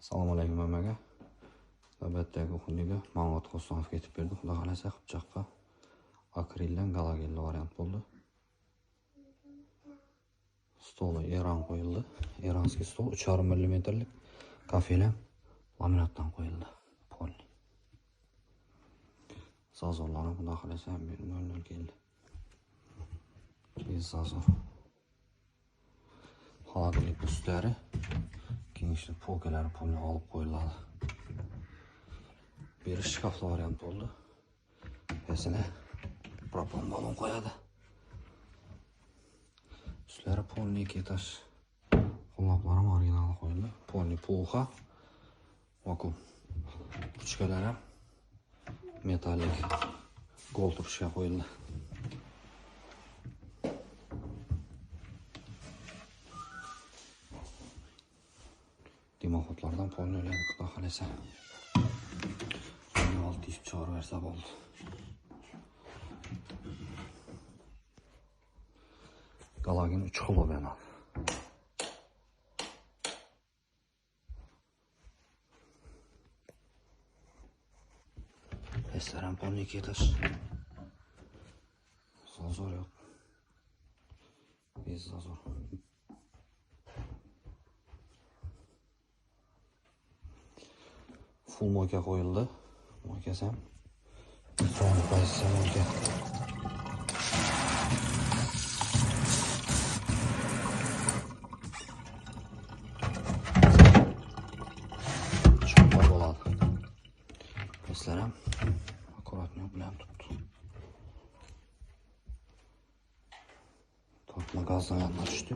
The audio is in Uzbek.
Assalomu alaykum hammaga. Navbatdagi o'qindiga Ma'mud Qo'stonov ketib berdi. Xudo xolasa qipchoqqa akrildan galagelli variant bo'ldi. Stoli Eron qo'yildi. Eronskiy stol 3,5 mm kafelam laminatdan qo'yildi. Polni. Sazonlari xudo xolasa 0 keldi. Keyin sazon. Xalaqlik ustlari kengishli polkalari polni olib qo'yiladi. Bir shkafli variant bo'ldi. Pesine propon balon qo'yadi. Ustlari polni ketash. Qo'llablari original qo'yildi. Polni puxa. Vakuum. Ruchkalari metallik gold ruchka qo'yildi. Dimoxotlardan polni o'ylaydi, xudo xolasa. 600 chiqarib bersa bo'ldi. Galagin 3 xil bo'ladi. Restoran polni ketash. Zazor yo'q. Bez zazor. Full moyka qo'yildi. Moykasi ham so'ng pozitsiya moyka. Cho'par bo'ladi. Peslar ham akkuratni bilan tutdi. Tortma gazdan yanına tushdi.